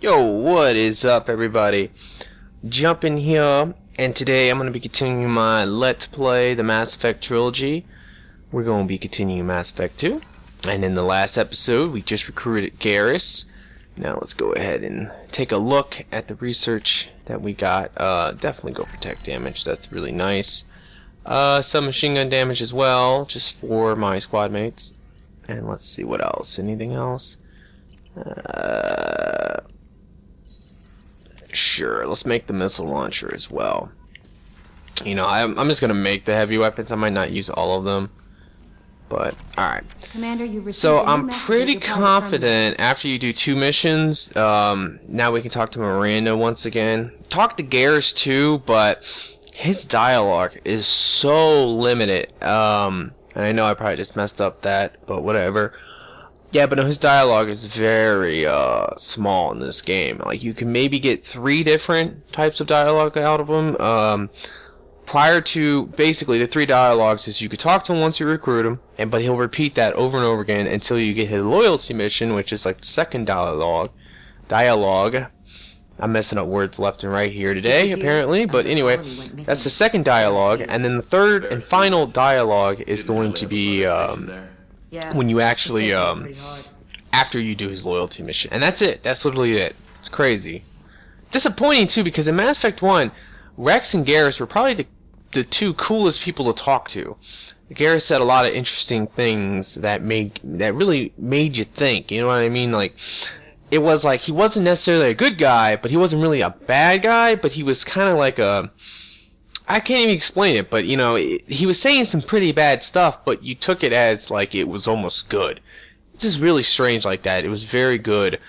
Yo, what is up, everybody? Jump in here, and today I'm going to be continuing my Let's Play the Mass Effect Trilogy. We're going to be continuing Mass Effect 2. And in the last episode, we just recruited Garrus. Now let's go ahead and take a look at the research that we got. Definitely go for tech damage, that's really nice. Some machine gun damage as well, just for my squad mates. And let's see what else. Anything else? Sure, let's make the missile launcher as well. You know, I'm just gonna make the heavy weapons. I might not use all of them, but alright. Commander, you've received So a new I'm message pretty at your pilot confident after you do 2 missions, now we can talk to Miranda once again. Talk to Garrus too, but his dialogue is so limited. And I know I probably just messed up that, but whatever. Yeah, but no, his dialogue is very small in this game. Like, you can maybe get 3 different types of dialogue out of him. Prior to, basically, the 3 dialogues is you could talk to him once you recruit him, but he'll repeat that over and over again until you get his loyalty mission, which is like the second dialogue. I'm messing up words left and right here today, apparently, but anyway, that's the second dialogue, and then the third and final dialogue is going to be when you actually, after you do his loyalty mission. And that's it. That's literally it. It's crazy. Disappointing, too, because in Mass Effect 1, Rex and Garrus were probably the 2 coolest people to talk to. Garrus said a lot of interesting things that really made you think, you know what I mean? Like, it was like, he wasn't necessarily a good guy, but he wasn't really a bad guy, but he was kind of like a... I can't even explain it, but, you know, he was saying some pretty bad stuff, but you took it as, like, it was almost good. It's just really strange like that. It was very good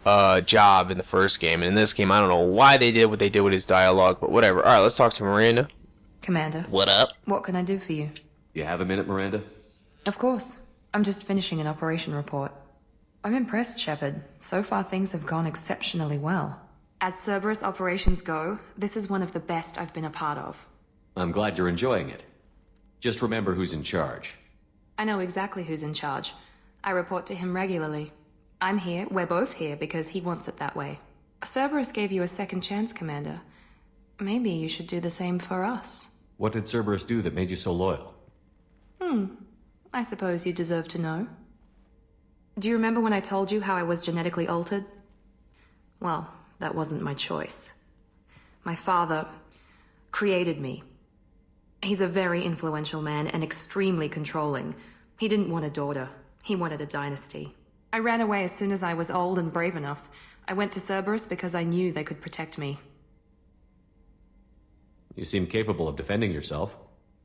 job in the first game, and in this game, I don't know why they did what they did with his dialogue, but whatever. Alright, let's talk to Miranda. Commander. What up? What can I do for you? You have a minute, Miranda? Of course. I'm just finishing an operation report. I'm impressed, Shepard. So far things have gone exceptionally well. As Cerberus operations go, this is one of the best I've been a part of. I'm glad you're enjoying it. Just remember who's in charge. I know exactly who's in charge. I report to him regularly. I'm here, we're both here, because he wants it that way. Cerberus gave you a second chance, Commander. Maybe you should do the same for us. What did Cerberus do that made you so loyal? I suppose you deserve to know. Do you remember when I told you how I was genetically altered? Well, that wasn't my choice. My father created me. He's a very influential man and extremely controlling. He didn't want a daughter. He wanted a dynasty. I ran away as soon as I was old and brave enough. I went to Cerberus because I knew they could protect me. You seem capable of defending yourself.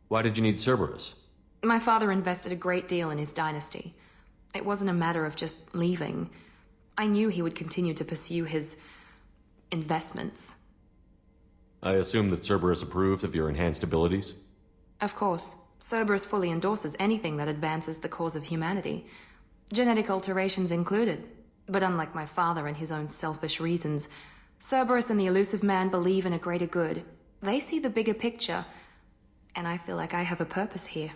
Why did you need Cerberus? My father invested a great deal in his dynasty. It wasn't a matter of just leaving. I knew he would continue to pursue his investments. I assume that Cerberus approved of your enhanced abilities? Of course. Cerberus fully endorses anything that advances the cause of humanity. Genetic alterations included. But unlike my father and his own selfish reasons, Cerberus and the Elusive Man believe in a greater good. They see the bigger picture, and I feel like I have a purpose here.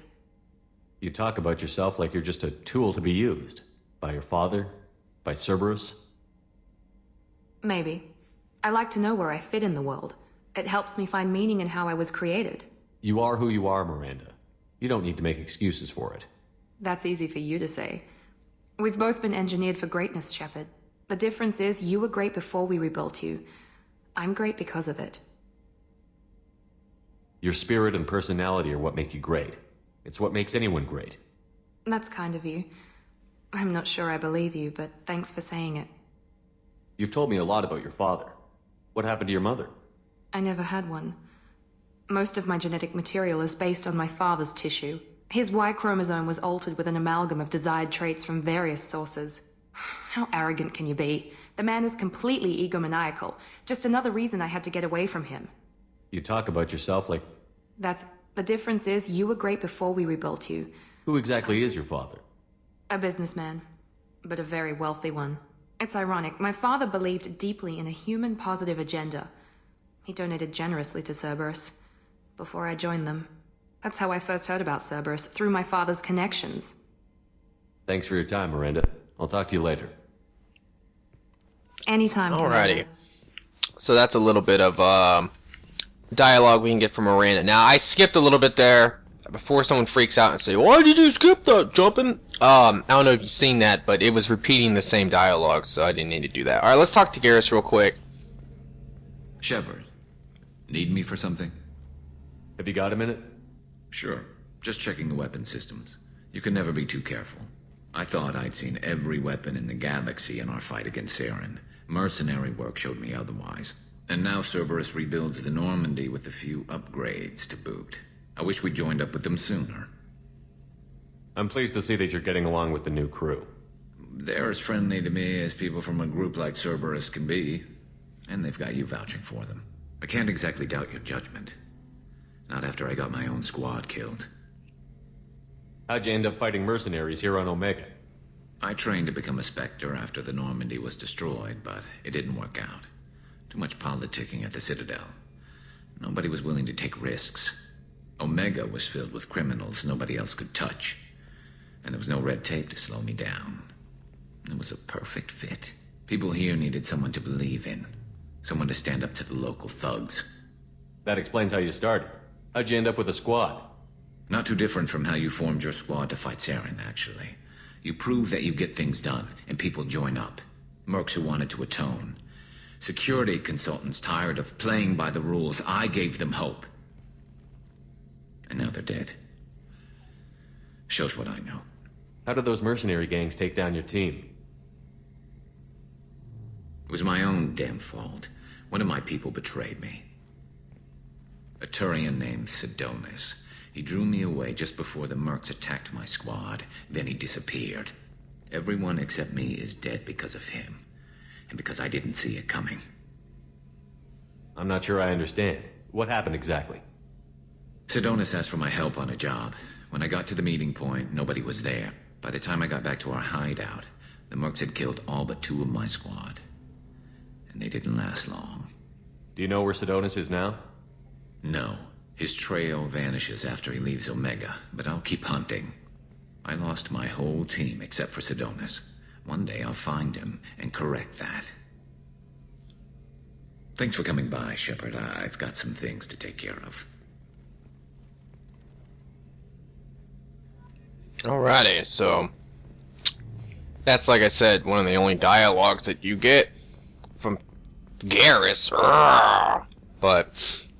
You talk about yourself like you're just a tool to be used. By your father? By Cerberus? Maybe. I like to know where I fit in the world. It helps me find meaning in how I was created. You are who you are, Miranda. You don't need to make excuses for it. That's easy for you to say. We've both been engineered for greatness, Shepard. The difference is you were great before we rebuilt you. I'm great because of it. Your spirit and personality are what make you great. It's what makes anyone great. That's kind of you. I'm not sure I believe you, but thanks for saying it. You've told me a lot about your father. What happened to your mother? I never had one. Most of my genetic material is based on my father's tissue. His Y chromosome was altered with an amalgam of desired traits from various sources. How arrogant can you be? The man is completely egomaniacal. Just another reason I had to get away from him. You talk about yourself like... The difference is you were great before we rebuilt you. Who exactly is your father? A businessman, but a very wealthy one. It's ironic, my father believed deeply in a human-positive agenda. He donated generously to Cerberus before I joined them. That's how I first heard about Cerberus, through my father's connections. Thanks for your time, Miranda. I'll talk to you later. Anytime, Alrighty. Commander. So that's a little bit of dialogue we can get from Miranda. Now, I skipped a little bit there before someone freaks out and say, "Why did you skip that, jumping?" I don't know if you've seen that, but it was repeating the same dialogue, so I didn't need to do that. Alright, let's talk to Garrus real quick. Shepard, need me for something? Have you got a minute? Sure. Just checking the weapon systems. You can never be too careful. I thought I'd seen every weapon in the galaxy in our fight against Saren. Mercenary work showed me otherwise. And now Cerberus rebuilds the Normandy with a few upgrades to boot. I wish we joined up with them sooner. I'm pleased to see that you're getting along with the new crew. They're as friendly to me as people from a group like Cerberus can be. And they've got you vouching for them. I can't exactly doubt your judgment. Not after I got my own squad killed. How'd you end up fighting mercenaries here on Omega? I trained to become a Spectre after the Normandy was destroyed, but it didn't work out. Too much politicking at the Citadel. Nobody was willing to take risks. Omega was filled with criminals nobody else could touch. And there was no red tape to slow me down. It was a perfect fit. People here needed someone to believe in. Someone to stand up to the local thugs. That explains how you started. How'd you end up with a squad? Not too different from how you formed your squad to fight Saren, actually. You prove that you get things done, and people join up. Mercs who wanted to atone. Security consultants tired of playing by the rules. I gave them hope. And now they're dead. Shows what I know. How did those mercenary gangs take down your team? It was my own damn fault. One of my people betrayed me. A Turian named Sidonis. He drew me away just before the mercs attacked my squad. Then he disappeared. Everyone except me is dead because of him. And because I didn't see it coming. I'm not sure I understand. What happened exactly? Sidonis asked for my help on a job. When I got to the meeting point, nobody was there. By the time I got back to our hideout, the mercs had killed all but 2 of my squad. And they didn't last long. Do you know where Sidonis is now? No. His trail vanishes after he leaves Omega, but I'll keep hunting. I lost my whole team except for Sidonis. One day I'll find him and correct that. Thanks for coming by, Shepard. I've got some things to take care of. Alrighty, so that's, like I said, one of the only dialogues that you get from Garrus. But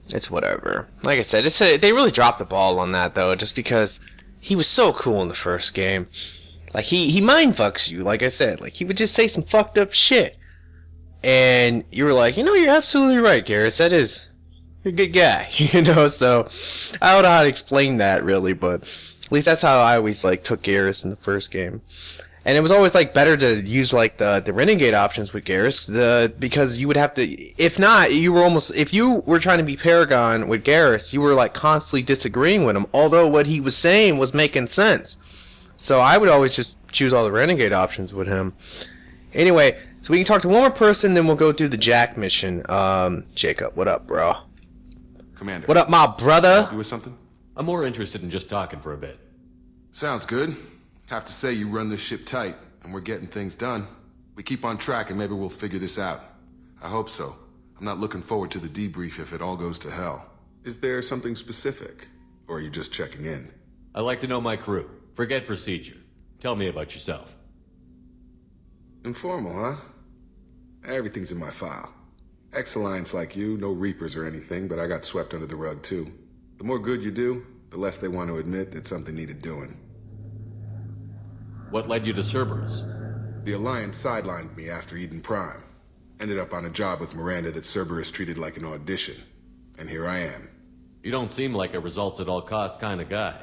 it's whatever. Like I said, they really dropped the ball on that, though, just because he was so cool in the first game. Like, he mind fucks you, like I said. Like, he would just say some fucked up shit. And you were like, you know, you're absolutely right, Garrus. You're a good guy, you know? So, I don't know how to explain that, really, but at least that's how I always, like, took Garrus in the first game. And it was always, like, better to use, like, the Renegade options with Garrus, because you would have to, if not, if you were trying to be Paragon with Garrus, you were, like, constantly disagreeing with him, although what he was saying was making sense. So I would always just choose all the Renegade options with him. Anyway, so we can talk to one more person, then we'll go do the Jack mission. Jacob, what up, bro? Commander. What up, my brother? Help you with something? I'm more interested in just talking for a bit. Sounds good. Have to say you run this ship tight, and we're getting things done. We keep on track and maybe we'll figure this out. I hope so. I'm not looking forward to the debrief if it all goes to hell. Is there something specific? Or are you just checking in? I like to know my crew. Forget procedure. Tell me about yourself. Informal, huh? Everything's in my file. Ex-Alliance like you, no Reapers or anything, but I got swept under the rug too. The more good you do, the less they want to admit that something needed doing. What led you to Cerberus? The Alliance sidelined me after Eden Prime. Ended up on a job with Miranda that Cerberus treated like an audition. And here I am. You don't seem like a results-at-all-costs kind of guy.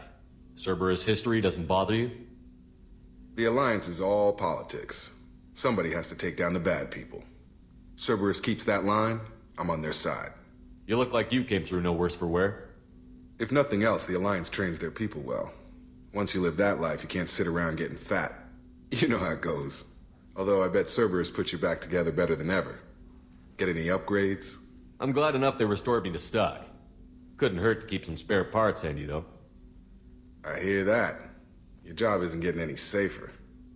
Cerberus history doesn't bother you? The Alliance is all politics. Somebody has to take down the bad people. Cerberus keeps that line, I'm on their side. You look like you came through no worse for wear. If nothing else, the Alliance trains their people well. Once you live that life, you can't sit around getting fat. You know how it goes. Although I bet Cerberus put you back together better than ever. Get any upgrades? I'm glad enough they restored me to stock. Couldn't hurt to keep some spare parts handy, though. I hear that. Your job isn't getting any safer.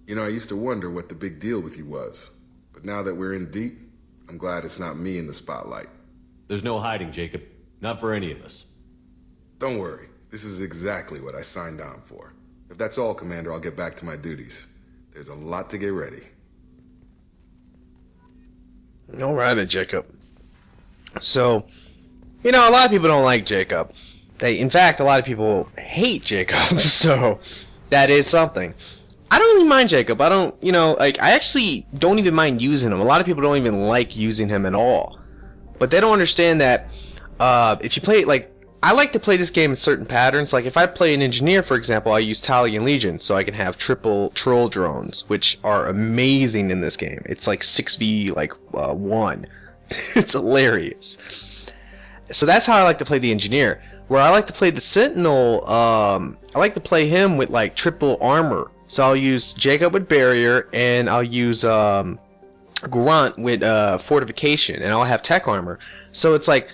You know, I used to wonder what the big deal with you was. But now that we're in deep, I'm glad it's not me in the spotlight. There's no hiding, Jacob. Not for any of us. Don't worry. This is exactly what I signed on for. If that's all, Commander, I'll get back to my duties. There's a lot to get ready. All right, Jacob. So, you know, a lot of people don't like Jacob. In fact, a lot of people hate Jacob, so that is something. I don't really mind Jacob. I don't, you know, like, I actually don't even mind using him. A lot of people don't even like using him at all. But they don't understand that if you play it, like, I like to play this game in certain patterns. Like, if I play an engineer, for example, I use Talion Legion, so I can have triple troll drones, which are amazing in this game. It's like 6v, like, 1. It's hilarious. So that's how I like to play the engineer. Where I like to play the sentinel, I like to play him with, like, triple armor. So I'll use Jacob with barrier, and I'll use Grunt with fortification, and I'll have tech armor. So it's like,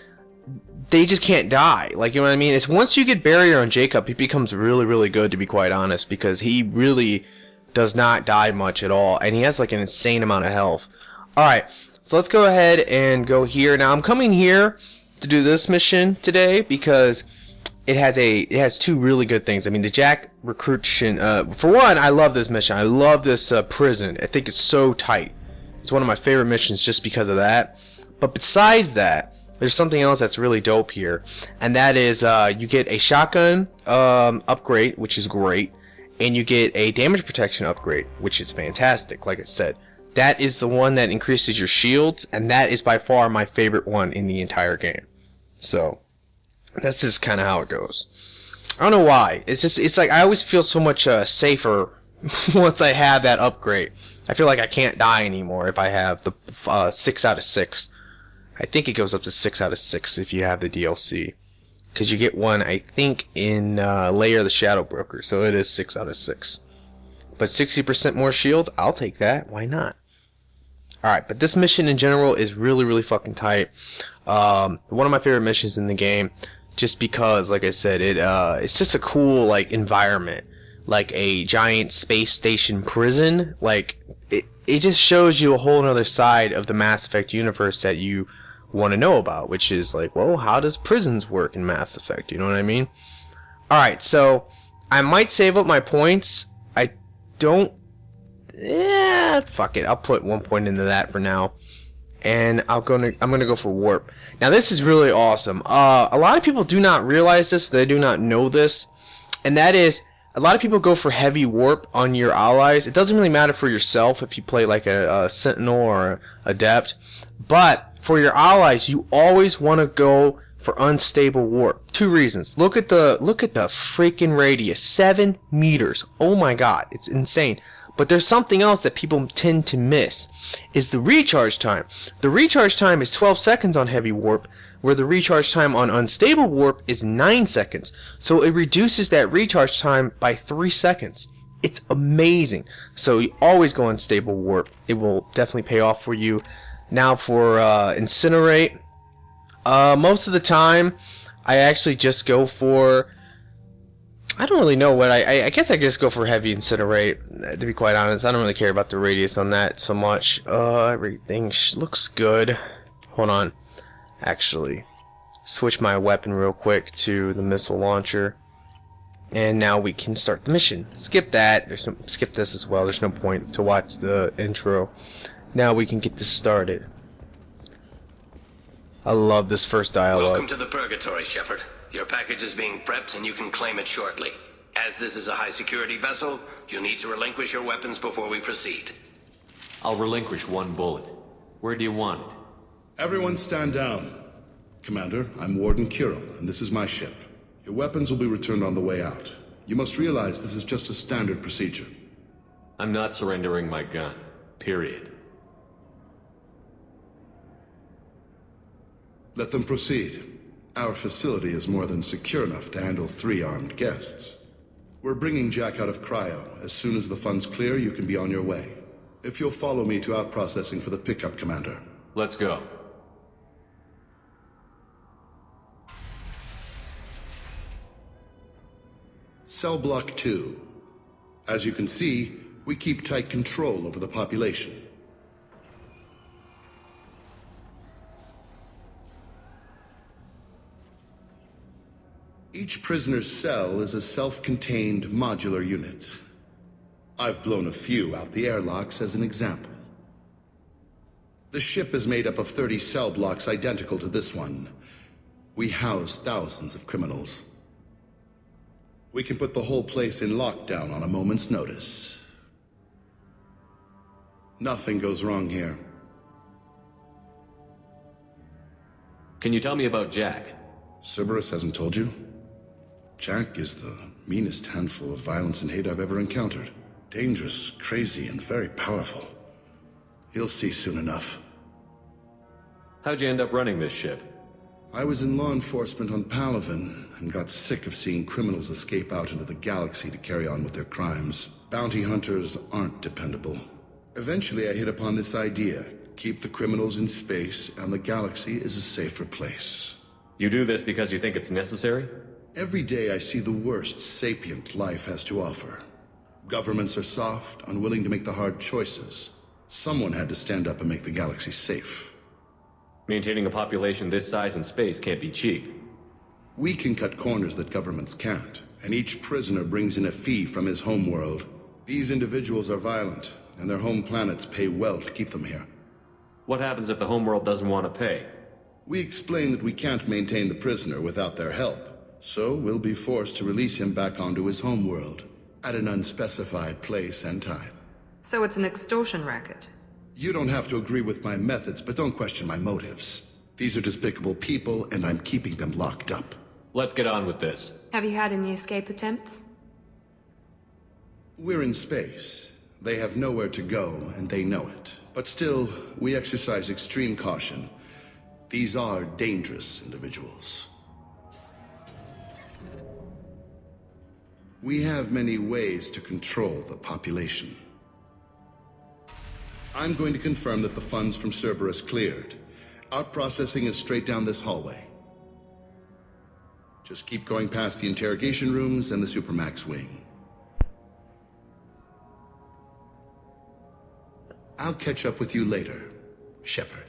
they just can't die. Like, you know what I mean? It's once you get barrier on Jacob, he becomes really, really good, to be quite honest, because he really does not die much at all, and he has like an insane amount of health. Alright, so let's go ahead and go here. Now I'm coming here to do this mission today because it has two really good things. I mean, the Jack recruition, for one, I love this mission. I love this prison. I think it's so tight. It's one of my favorite missions just because of that. But besides that, there's something else that's really dope here, and that is you get a shotgun upgrade, which is great, and you get a damage protection upgrade, which is fantastic. Like I said, that is the one that increases your shields, and that is by far my favorite one in the entire game. So that's just kind of how it goes. I don't know why. It's like I always feel so much safer once I have that upgrade. I feel like I can't die anymore if I have the 6 out of 6. I think it goes up to 6 out of 6 if you have the DLC. Because you get one, I think, in Lair of the Shadow Broker. So it is 6 out of 6. But 60% more shields, I'll take that. Why not? Alright, but this mission in general is really, really fucking tight. One of my favorite missions in the game. Just because, like I said, it's just a cool, like, environment. Like a giant space station prison. Like, it just shows you a whole other side of the Mass Effect universe that you want to know about, which is like, well, how does prisons work in Mass Effect? You know what I mean? Alright, so I might save up my points. I don't. Fuck it. I'll put 1 point into that for now. And I'm gonna go for warp. Now this is really awesome. A lot of people do not realize this, they do not know this, and that is, a lot of people go for heavy warp on your allies. It doesn't really matter for yourself if you play like a sentinel or a adept, but for your allies, you always want to go for unstable warp. 2 reasons. Look at the freaking radius, 7 meters. Oh my god, it's insane. But there's something else that people tend to miss, is the recharge time. The recharge time is 12 seconds on heavy warp, where the recharge time on unstable warp is 9 seconds. So it reduces that recharge time by 3 seconds. It's amazing. So you always go unstable warp. It will definitely pay off for you. Now for incinerate, most of the time I actually just go for, I don't really know what I guess I just go for heavy incinerate, to be quite honest. I don't really care about the radius on that so much. Everything looks good. Hold on. Actually, switch my weapon real quick to the missile launcher, and now we can start the mission. Skip that. Skip this as well. There's no point to watch the intro. Now we can get this started. I love this first dialogue. Welcome to the Purgatory, Shepard. Your package is being prepped and you can claim it shortly. As this is a high-security vessel, you need to relinquish your weapons before we proceed. I'll relinquish 1 bullet. Where do you want it? Everyone stand down. Commander, I'm Warden Kuril, and this is my ship. Your weapons will be returned on the way out. You must realize this is just a standard procedure. I'm not surrendering my gun. Period. Let them proceed. Our facility is more than secure enough to handle 3 armed guests. We're bringing Jack out of cryo. As soon as the funds clear, you can be on your way. If you'll follow me to out-processing for the pickup, Commander. Let's go. Cell Block 2. As you can see, we keep tight control over the population. Each prisoner's cell is a self-contained modular unit. I've blown a few out the airlocks as an example. The ship is made up of 30 cell blocks identical to this one. We house thousands of criminals. We can put the whole place in lockdown on a moment's notice. Nothing goes wrong here. Can you tell me about Jack? Cerberus hasn't told you? Jack is the meanest handful of violence and hate I've ever encountered. Dangerous, crazy, and very powerful. You'll see soon enough. How'd you end up running this ship? I was in law enforcement on Palaven and got sick of seeing criminals escape out into the galaxy to carry on with their crimes. Bounty hunters aren't dependable. Eventually I hit upon this idea. Keep the criminals in space and the galaxy is a safer place. You do this because you think it's necessary? Every day I see the worst sapient life has to offer. Governments are soft, unwilling to make the hard choices. Someone had to stand up and make the galaxy safe. Maintaining a population this size in space can't be cheap. We can cut corners that governments can't, and each prisoner brings in a fee from his homeworld. These individuals are violent, and their home planets pay well to keep them here. What happens if the homeworld doesn't want to pay? We explain that we can't maintain the prisoner without their help, so we'll be forced to release him back onto his homeworld, at an unspecified place and time. So it's an extortion racket. You don't have to agree with my methods, but don't question my motives. These are despicable people, and I'm keeping them locked up. Let's get on with this. Have you had any escape attempts? We're in space. They have nowhere to go, and they know it. But still, we exercise extreme caution. These are dangerous individuals. We have many ways to control the population. I'm going to confirm that the funds from Cerberus cleared. Out processing is straight down this hallway. Just keep going past the interrogation rooms and the Supermax wing. I'll catch up with you later, Shepard.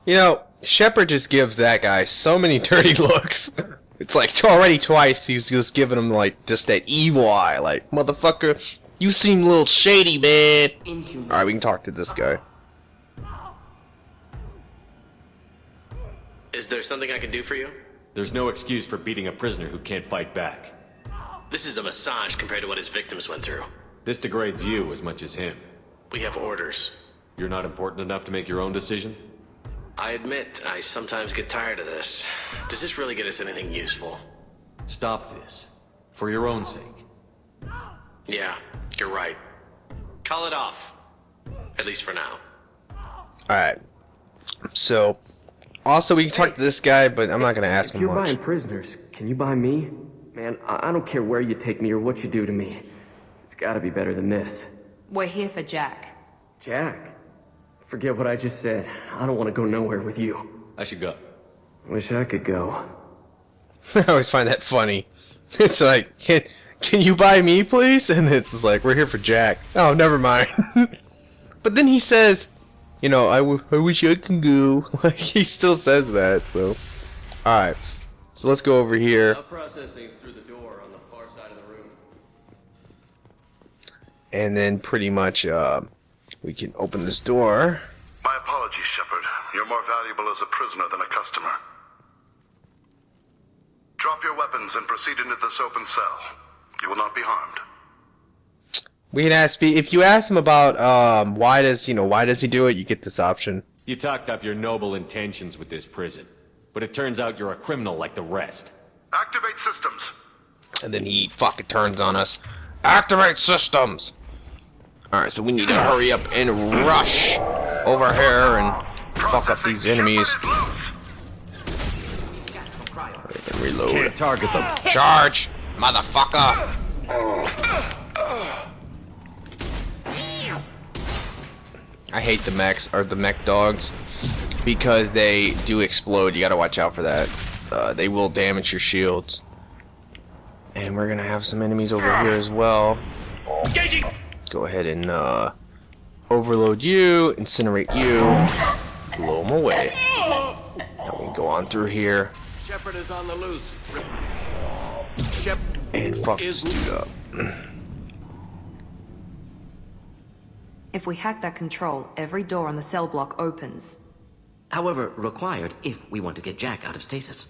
You know, Shepard just gives that guy so many dirty looks. It's like already twice he's just giving him like just that evil eye, like, motherfucker, you seem a little shady, man. Alright, we can talk to this guy. Is there something I can do for you? There's no excuse for beating a prisoner who can't fight back. This is a massage compared to what his victims went through. This degrades you as much as him. We have orders. You're not important enough to make your own decisions? I admit, I sometimes get tired of this. Does this really get us anything useful? Stop this. For your own sake. Yeah, you're right. Call it off. At least for now. Alright. So, also we can talk to this guy, but I'm not going to ask him If you're much. buying prisoners, can you buy me? Man, I don't care where you take me or what you do to me. It's gotta be better than this. We're here for Jack. Jack? Forget what I just said. I don't want to go nowhere with you. I should go. Wish I could go. I always find that funny. It's like, can you buy me, please? And it's just like, we're here for Jack. Oh, never mind. But then he says, you know, I wish I could go. Like, he still says that, so. Alright. So let's go over here. Processing's through the door on the far side of the room. And then pretty much, we can open this door. My apologies, Shepard. You're more valuable as a prisoner than a customer. Drop your weapons and proceed into this open cell. You will not be harmed. We can ask, if you ask him about, why does he do it, you get this option. You talked up your noble intentions with this prison, but it turns out you're a criminal like the rest. Activate systems. And then he fucking turns on us. Activate systems! Alright, so we need to hurry up and rush over here and fuck up these enemies. And reload. Can't target them. Charge! Motherfucker! I hate the mechs, or the mech dogs, because they do explode. You gotta watch out for that. They will damage your shields. And we're gonna have some enemies over here as well. Go ahead and overload you, incinerate you, blow them away. Now we can go on through here. Shepard is on the loose. And fuck this dude up. If we hack that control, every door on the cell block opens. However, required if we want to get Jack out of stasis.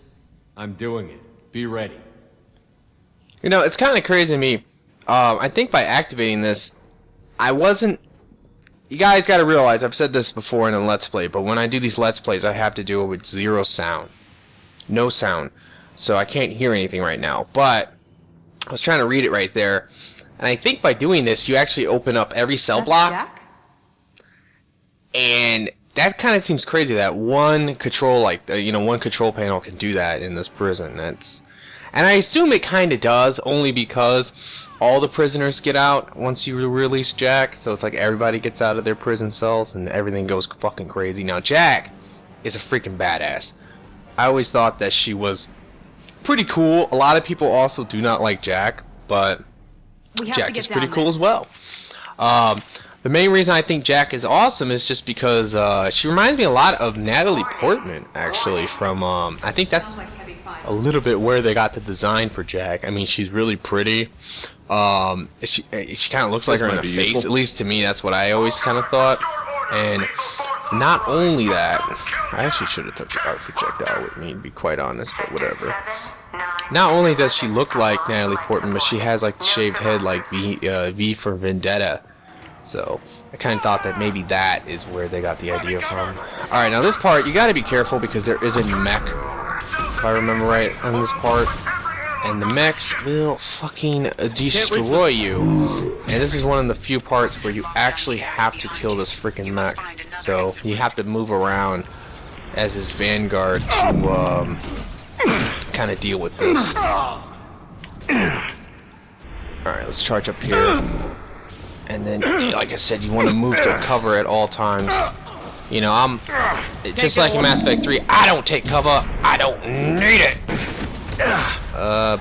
I'm doing it. Be ready. You know, it's kind of crazy to me. I think by activating this, I wasn't... You guys got to realize, I've said this before in a Let's Play, but when I do these Let's Plays, I have to do it with zero sound. No sound. So I can't hear anything right now. But I was trying to read it right there. And I think by doing this, you actually open up every cell block. Jack? And that kind of seems crazy that one control, one control panel can do that in this prison. And I assume it kind of does, only because all the prisoners get out once you release Jack. So it's like everybody gets out of their prison cells and everything goes fucking crazy. Now Jack is a freaking badass. I always thought that she was pretty cool. A lot of people also do not like Jack, but Jack is pretty cool as well. The main reason I think Jack is awesome is just because she reminds me a lot of Natalie Portman, actually, from, I think that's a little bit where they got the design for Jack. I mean, she's really pretty. She kind of looks like her in the face, at least to me, that's what I always kind of thought. And not only that, I actually should have took the art projectile with me, to be quite honest, but whatever. Not only does she look like Natalie Portman, but she has like the shaved head like V for Vendetta. So I kind of thought that maybe that is where they got the idea from. Alright, now this part, you gotta be careful because there is a mech, if I remember right, on this part. And the mechs will fucking destroy you. And this is one of the few parts where you actually have to kill this freaking mech. So you have to move around as his vanguard to kind of deal with this. Alright, let's charge up here. And then, like I said, you want to move to cover at all times. You know, I'm just like in Mass Effect 3, I don't take cover, I don't need it.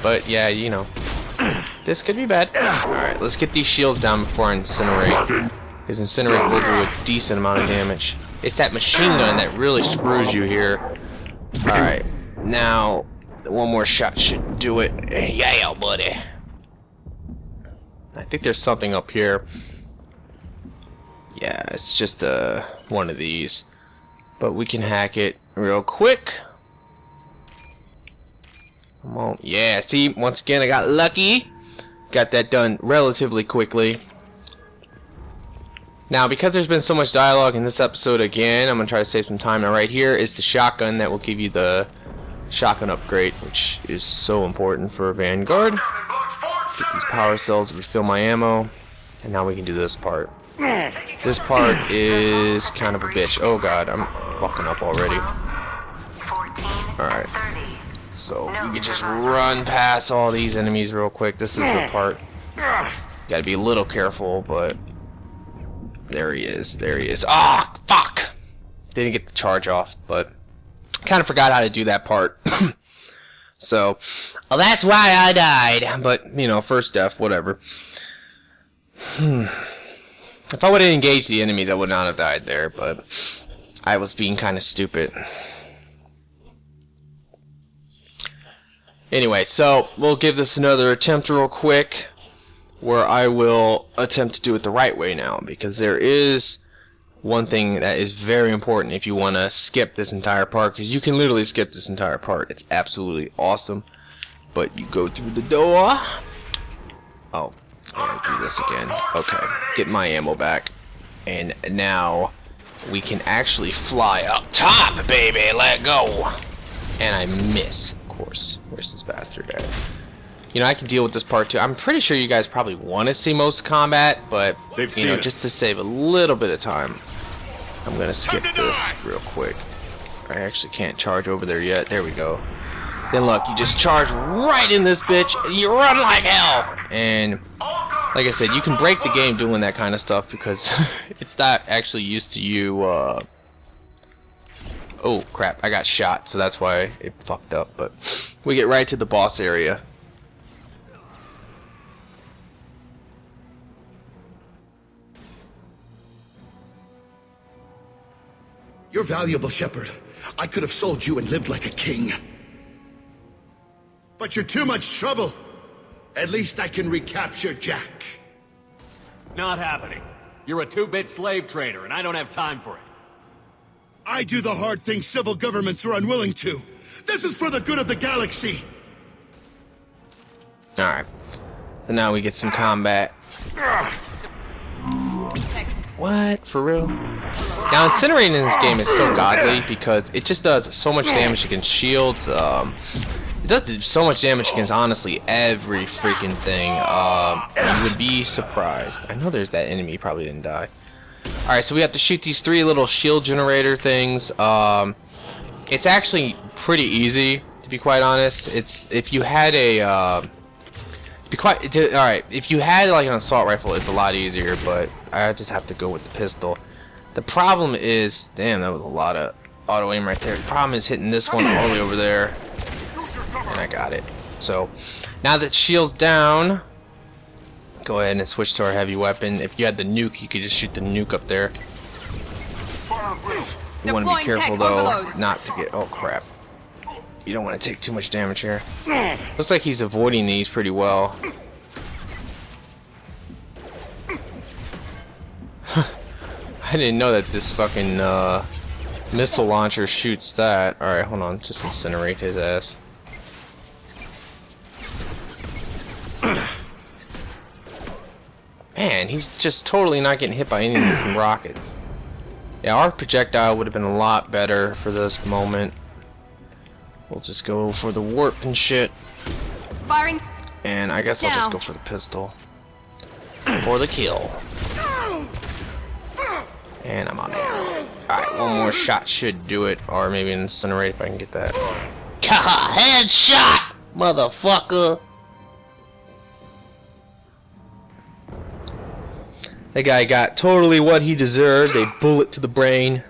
But yeah, you know, this could be bad. Alright, let's get these shields down before I incinerate. Because incinerate will do a decent amount of damage. It's that machine gun that really screws you here. Alright, now, one more shot should do it. Yeah, buddy. I think there's something up here. Yeah, it's just one of these. But we can hack it real quick. Come on. Yeah, see, once again I got lucky. Got that done relatively quickly. Now, because there's been so much dialogue in this episode again, I'm going to try to save some time. Now, right here is the shotgun that will give you the shotgun upgrade, which is so important for a Vanguard. Get these power cells, refill my ammo, and now we can do this part. This part is kind of a bitch. Oh god, I'm fucking up already. Alright. So, you can just run past all these enemies real quick. This is the part. You gotta be a little careful, but... There he is. There he is. Ah, fuck! Didn't get the charge off, but... Kind of forgot how to do that part. So, well, that's why I died. But, you know, first death, whatever. If I would have engaged the enemies, I would not have died there, but I was being kind of stupid. Anyway, so we'll give this another attempt real quick, where I will attempt to do it the right way now, because there is one thing that is very important if you want to skip this entire part, because you can literally skip this entire part. It's absolutely awesome. But you go through the door. Oh, I gotta do this again. Okay, get my ammo back. And now we can actually fly up top, baby. Let go. And I miss, of course. Where's this bastard at? You know, I can deal with this part too. I'm pretty sure you guys probably want to see most combat, but you know, just to save a little bit of time, I'm gonna skip this real quick. I actually can't charge over there yet. There we go. Then look, you just charge right in this bitch, and you run like hell. And like I said, you can break the game doing that kind of stuff because it's not actually used to you. Oh crap! I got shot, so that's why it fucked up. But we get right to the boss area. You're valuable, Shepard. I could have sold you and lived like a king. But you're too much trouble. At least I can recapture Jack. Not happening. You're a two-bit slave trader, and I don't have time for it. I do the hard things civil governments are unwilling to. This is for the good of the galaxy. Alright. So now we get some combat. What? For real? Now, incinerating in this game is so godly because it just does so much damage against shields. It does so much damage against, honestly, every freaking thing. You would be surprised. I know there's that enemy. He probably didn't die. Alright, so we have to shoot these 3 little shield generator things. It's actually pretty easy, to be quite honest. It's, if you had a, alright, if you had like an assault rifle, it's a lot easier, but I just have to go with the pistol. The problem is, damn, that was a lot of auto aim right there. The problem is hitting this one all the way over there. And I got it. So, now that shield's down, go ahead and switch to our heavy weapon. If you had the nuke, you could just shoot the nuke up there. You want to be careful though, not to get, oh crap. You don't want to take too much damage here. Looks like he's avoiding these pretty well. I didn't know that this fucking missile launcher shoots that. Alright, hold on, just incinerate his ass. Man, he's just totally not getting hit by any of these rockets. Yeah, our projectile would have been a lot better for this moment. We'll just go for the warp and shit. Firing. And I guess I'll just go for the pistol. For the kill. And I'm on there. Alright, one more shot should do it. Or maybe incinerate if I can get that. Headshot! Motherfucker! That guy got totally what he deserved, a bullet to the brain.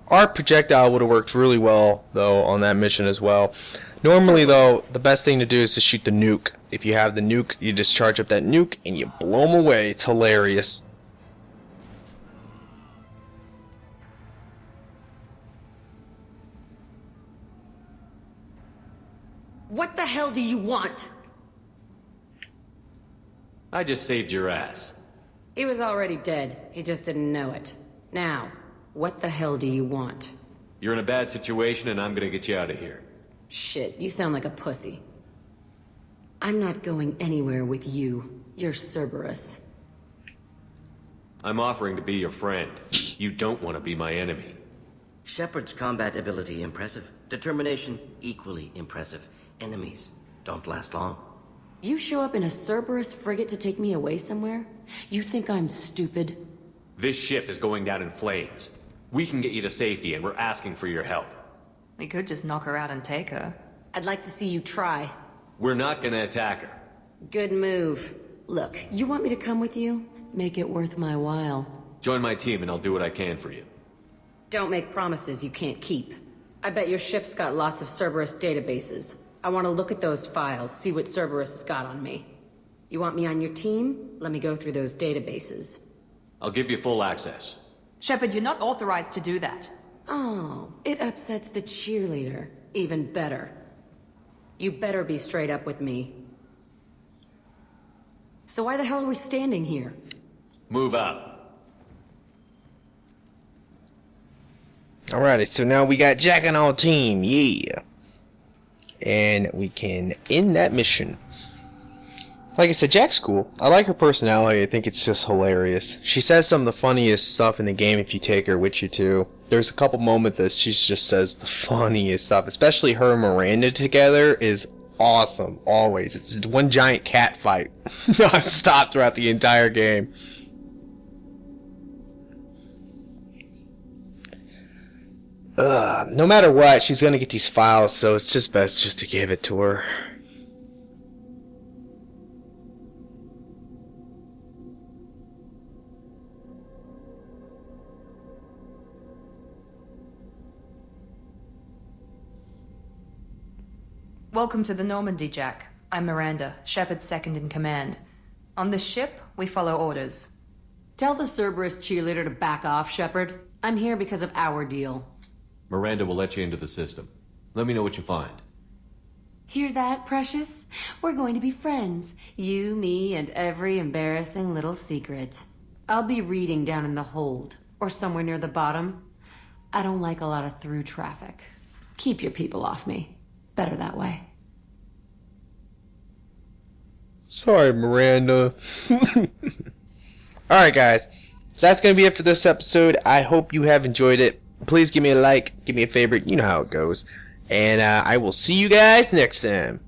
Our projectile would have worked really well, though, on that mission as well. Normally, though, the best thing to do is to shoot the nuke. If you have the nuke, you just charge up that nuke and you blow them away. It's hilarious. What the hell do you want? I just saved your ass. He was already dead. He just didn't know it. Now, what the hell do you want? You're in a bad situation and I'm gonna get you out of here. Shit, you sound like a pussy. I'm not going anywhere with you. You're Cerberus. I'm offering to be your friend. You don't want to be my enemy. Shepard's combat ability impressive. Determination equally impressive. Enemies don't last long. You show up in a Cerberus frigate to take me away somewhere? You think I'm stupid? This ship is going down in flames. We can get you to safety and we're asking for your help. We could just knock her out and take her. I'd like to see you try. We're not gonna attack her. Good move. Look, you want me to come with you? Make it worth my while. Join my team and I'll do what I can for you. Don't make promises you can't keep. I bet your ship's got lots of Cerberus databases. I want to look at those files, see what Cerberus has got on me. You want me on your team? Let me go through those databases. I'll give you full access. Shepard, you're not authorized to do that. Oh, it upsets the cheerleader. Even better. You better be straight up with me. So why the hell are we standing here? Move out. Alrighty, so now we got Jack on our team, yeah. And we can end that mission. Like I said, Jack's cool. I like her personality. I think it's just hilarious. She says some of the funniest stuff in the game if you take her with you too. There's a couple moments that she just says the funniest stuff. Especially her and Miranda together is awesome. Always. It's one giant cat fight. Non-stop throughout the entire game. No matter what, she's gonna get these files, so it's just best just to give it to her. Welcome to the Normandy, Jack. I'm Miranda, Shepard's second in command. On this ship, we follow orders. Tell the Cerberus cheerleader to back off, Shepard. I'm here because of our deal. Miranda will let you into the system. Let me know what you find. Hear that, Precious? We're going to be friends. You, me, and every embarrassing little secret. I'll be reading down in the hold, or somewhere near the bottom. I don't like a lot of through traffic. Keep your people off me. Better that way. Sorry, Miranda. Alright, guys. So that's going to be it for this episode. I hope you have enjoyed it. Please give me a like, give me a favorite. You know how it goes. And I will see you guys next time.